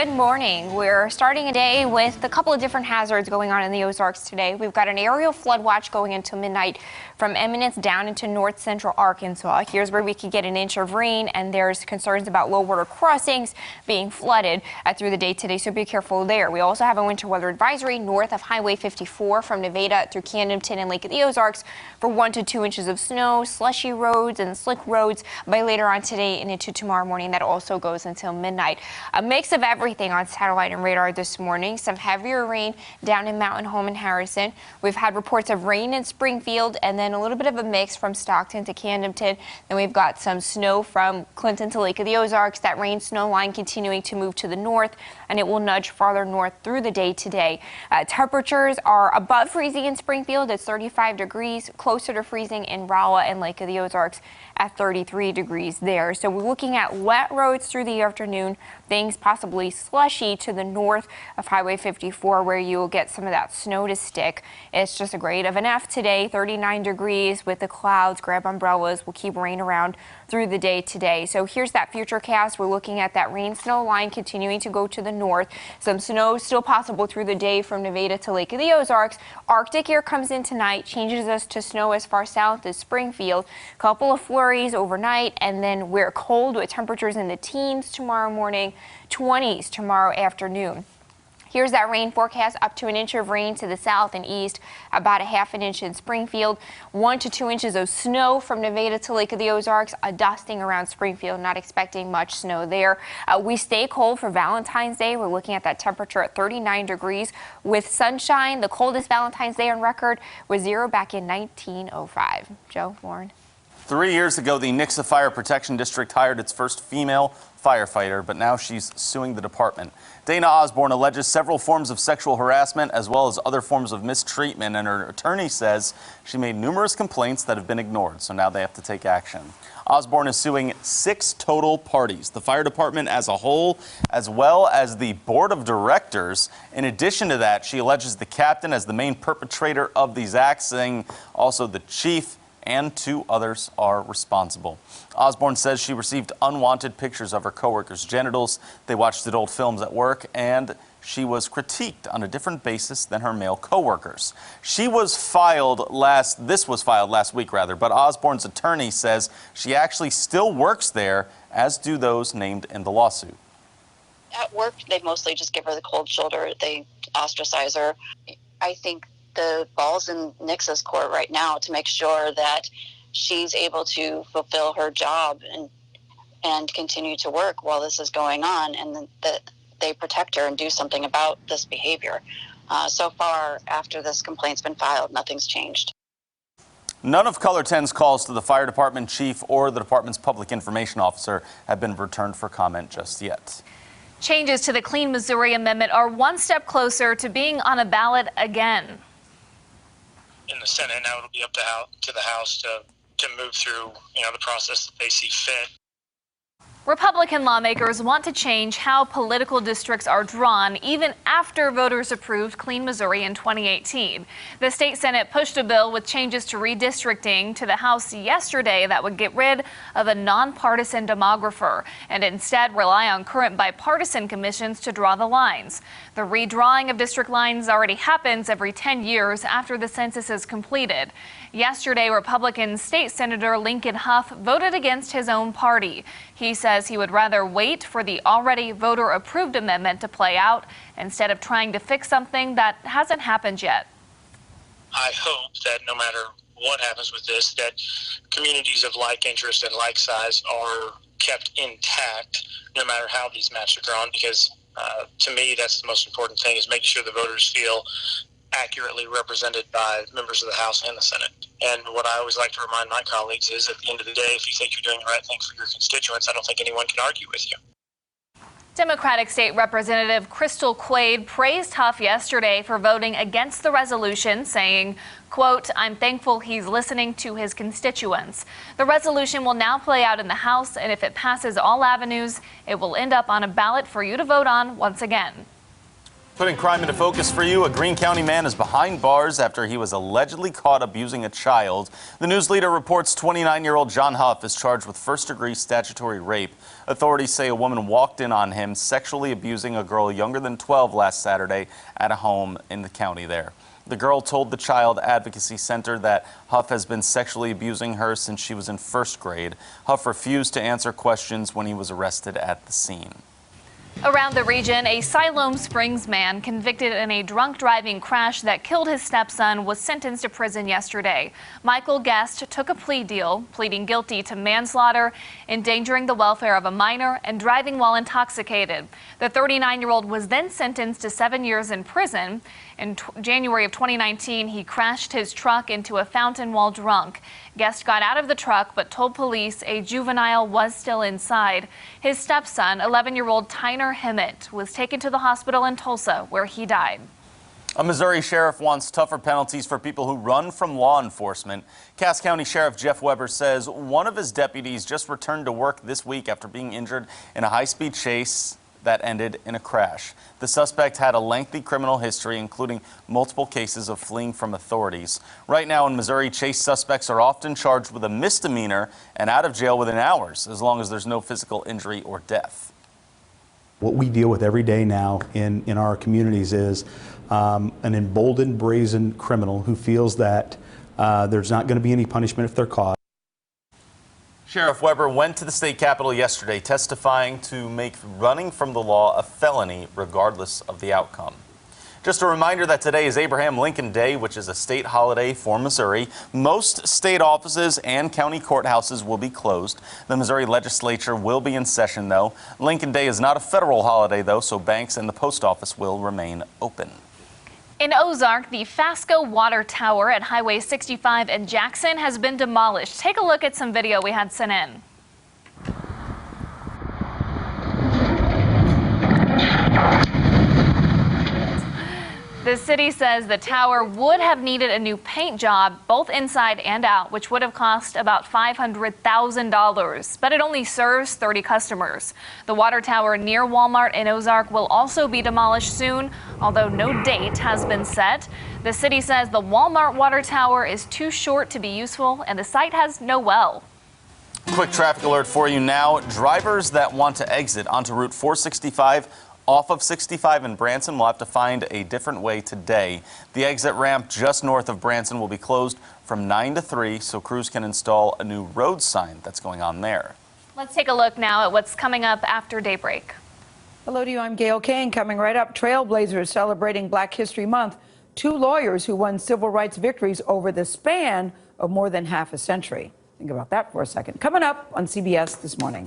Good morning. We're starting a day with a couple of different hazards going on in the Ozarks today. We've got an aerial flood watch going into midnight from Eminence down into north central Arkansas. Here's where we could get an inch of rain, and there's concerns about low water crossings being flooded through the day today, so be careful there. We also have a winter weather advisory north of Highway 54 from Nevada through Camdenton and Lake of the Ozarks for 1 to 2 inches of snow, slushy roads and slick roads by later on today and into tomorrow morning. That also goes until midnight. A mix of everything on satellite and radar this morning. Some heavier rain down in Mountain Home and Harrison. We've had reports of rain in Springfield, and then a little bit of a mix from Stockton to Camdenton. Then we've got some snow from Clinton to Lake of the Ozarks. That rain snow line continuing to move to the north, and it will nudge farther north through the day today. Temperatures are above freezing in Springfield at 35 degrees, closer to freezing in Rolla and Lake of the Ozarks at 33 degrees there. So we're looking at wet roads through the afternoon, things possibly slushy to the north of Highway 54 where you'll get some of that snow to stick. It's just a grade of an F today, 39 degrees with the clouds. Grab umbrellas. We'll keep rain around through the day today. So here's that future cast. We're looking at that rain snow line continuing to go to the north. Some snow still possible through the day from Nevada to Lake of the Ozarks. Arctic air comes in tonight, changes us to snow as far south as Springfield. Couple of flurries overnight, and then we're cold with temperatures in the teens tomorrow morning, 20s tomorrow afternoon. Here's that rain forecast, up to an inch of rain to the south and east, about a half an inch in Springfield, 1 to 2 inches of snow from Nevada to Lake of the Ozarks, a dusting around Springfield, not expecting much snow there. We stay cold for Valentine's Day. We're looking at that temperature at 39 degrees with sunshine. The coldest Valentine's Day on record was 0 back in 1905. Joe, Lauren. 3 years ago, the Nixa Fire Protection District hired its first female firefighter, but now she's suing the department. Dana Osborne alleges several forms of sexual harassment as well as other forms of mistreatment, and her attorney says she made numerous complaints that have been ignored, so now they have to take action. Osborne is suing 6 total parties, the fire department as a whole, as well as the board of directors. In addition to that, she alleges the captain as the main perpetrator of these acts, saying also the chief and 2 others are responsible. Osborne says she received unwanted pictures of her coworkers' genitals. They watched adult films at work, and she was critiqued on a different basis than her male coworkers. This was filed last week, but Osborne's attorney says she actually still works there, as do those named in the lawsuit. At work, they mostly just give her the cold shoulder. They ostracize her. I think the ball's in Nixa's court right now to make sure that she's able to fulfill her job and continue to work while this is going on, and that they protect her and do something about this behavior. So far, after this complaint's been filed, nothing's changed. None of Color 10's calls to the fire department chief or the department's public information officer have been returned for comment just yet. Changes to the Clean Missouri Amendment are one step closer to being on a ballot again. In the Senate, now it'll be up to the House to move through, the process that they see fit. Republican lawmakers want to change how political districts are drawn even after voters approved Clean Missouri in 2018. The state Senate pushed a bill with changes to redistricting to the House yesterday that would get rid of a nonpartisan demographer and instead rely on current bipartisan commissions to draw the lines. The redrawing of district lines already happens every 10 years after the census is completed. Yesterday, Republican State Senator Lincoln Huff voted against his own party. He says he would rather wait for the already voter-approved amendment to play out instead of trying to fix something that hasn't happened yet. I hope that no matter what happens with this, that communities of like interest and like size are kept intact no matter how these maps are drawn, because to me, that's the most important thing, is making sure the voters feel accurately represented by members of the House and the Senate. And what I always like to remind my colleagues is, at the end of the day, if you think you're doing the right thing for your constituents, I don't think anyone can argue with you. Democratic State Representative Crystal Quaid praised Huff yesterday for voting against the resolution, saying, quote, "I'm thankful he's listening to his constituents." The resolution will now play out in the House, and if it passes all avenues, it will end up on a ballot for you to vote on once again. Putting crime into focus for you, a Greene County man is behind bars after he was allegedly caught abusing a child. The news leader reports 29-year-old John Huff is charged with first-degree statutory rape. Authorities say a woman walked in on him sexually abusing a girl younger than 12 last Saturday at a home in the county there. The girl told the Child Advocacy Center that Huff has been sexually abusing her since she was in first grade. Huff refused to answer questions when he was arrested at the scene. Around the region, a Siloam Springs man convicted in a drunk driving crash that killed his stepson was sentenced to prison yesterday. Michael Guest took a plea deal, pleading guilty to manslaughter, endangering the welfare of a minor, and driving while intoxicated. The 39-year-old was then sentenced to 7 years in prison. In January of 2019, he crashed his truck into a fountain while drunk. Guest got out of the truck but told police a juvenile was still inside. His stepson, 11-year-old Tyner Hemmett, was taken to the hospital in Tulsa, where he died. A Missouri sheriff wants tougher penalties for people who run from law enforcement. Cass County Sheriff Jeff Weber says one of his deputies just returned to work this week after being injured in a high-speed chase that ended in a crash. The suspect had a lengthy criminal history, including multiple cases of fleeing from authorities. Right now in Missouri, chase suspects are often charged with a misdemeanor and out of jail within hours, as long as there's no physical injury or death. What we deal with every day now in our communities is an emboldened, brazen criminal who feels that there's not going to be any punishment if they're caught. Sheriff Weber went to the state capitol yesterday testifying to make running from the law a felony regardless of the outcome. Just a reminder that today is Abraham Lincoln Day, which is a state holiday for Missouri. Most state offices and county courthouses will be closed. The Missouri legislature will be in session, though. Lincoln Day is not a federal holiday, though, so banks and the post office will remain open. In Ozark, the Fasco Water Tower at Highway 65 in Jackson has been demolished. Take a look at some video we had sent in. The city says the tower would have needed a new paint job, both inside and out, which would have cost about $500,000, but it only serves 30 customers. The water tower near Walmart in Ozark will also be demolished soon, although no date has been set. The city says the Walmart water tower is too short to be useful, and the site has no well. Quick traffic alert for you now. Drivers that want to exit onto Route 465 off of 65 in Branson will have to find a different way today. The exit ramp just north of Branson will be closed from 9 to 3, so crews can install a new road sign that's going on there. Let's take a look now at what's coming up after daybreak. Hello to you, I'm Gail Kane. Coming right up, Trailblazers celebrating Black History Month. Two lawyers who won civil rights victories over the span of more than half a century. Think about that for a second. Coming up on CBS This Morning.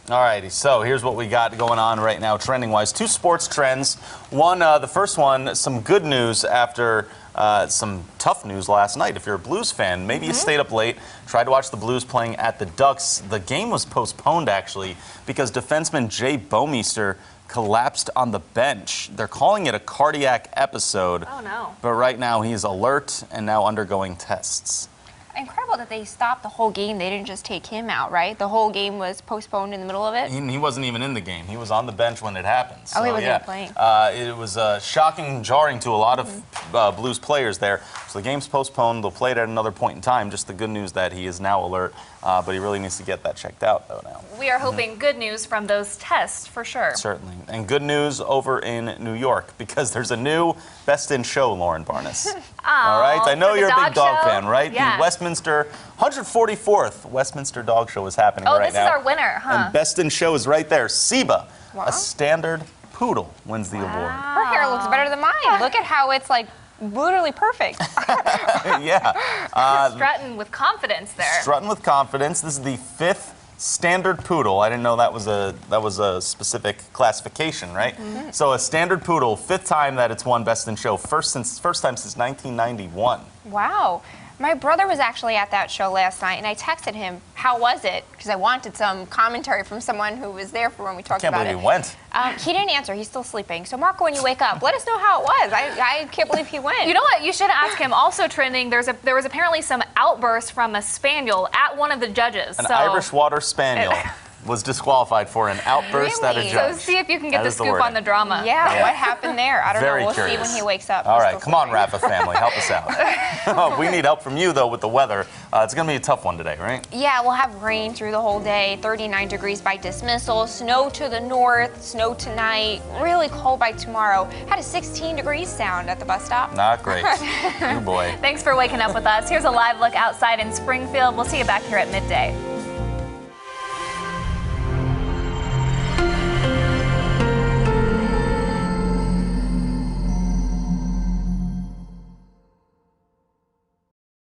All righty, so here's what we got going on right now, trending-wise. Two sports trends. One, the first one, some good news after some tough news last night. If you're a Blues fan, maybe you stayed up late, tried to watch the Blues playing at the Ducks. The game was postponed, actually, because defenseman Jay Bouwmeester collapsed on the bench. They're calling it a cardiac episode. Oh, no. But right now, he's alert and now undergoing tests. Incredible that they stopped the whole game. They didn't just take him out, right? The whole game was postponed in the middle of it. He wasn't even in the game. He was on the bench when it happened. So, he wasn't even playing. It was shocking and jarring to a lot of Blues players there. So the game's postponed. They'll play it at another point in time. Just the good news that he is now alert, but he really needs to get that checked out, though, now. We are hoping good news from those tests, for sure. Certainly. And good news over in New York, because there's a new Best in Show, Lauren Barnes. All right? I know you're a big dog fan, right? Yeah. The Westminster 144th Westminster Dog Show is happening right now. Oh, this is our winner, huh? And Best in Show is right there. Seba, Wow. a standard poodle, wins the award. Her hair looks better than mine. Look at how it's like literally perfect. Yeah. Strutting with confidence there. Strutting with confidence. This is the 5th standard poodle. I didn't know that was a specific classification, right? So a standard poodle, 5th time that it's won Best in Show, first time since 1991. Wow. My brother was actually at that show last night, and I texted him, how was it? Because I wanted some commentary from someone who was there for when we talked about it. Can't believe he went. He didn't answer. He's still sleeping. So, Marco, when you wake up, let us know how it was. I can't believe he went. You know what? You should ask him. Also trending, there was apparently some outburst from a spaniel at one of the judges. An Irish Water Spaniel. was disqualified for an outburst at a Really? judge. So see if you can get That the is the scoop wording. on the drama. Yeah, what happened there? I don't Very know. We'll curious. see when he wakes up. All We're right, still come on, sleeping. Rafa family, help us out. We need help from you, though, with the weather. It's going to be a tough one today, right? Yeah, we'll have rain through the whole day, 39 degrees by dismissal, snow to the north, snow tonight, really cold by tomorrow. Had a 16 degrees sound at the bus stop. Not great. Oh, boy. Thanks for waking up with us. Here's a live look outside in Springfield. We'll see you back here at midday.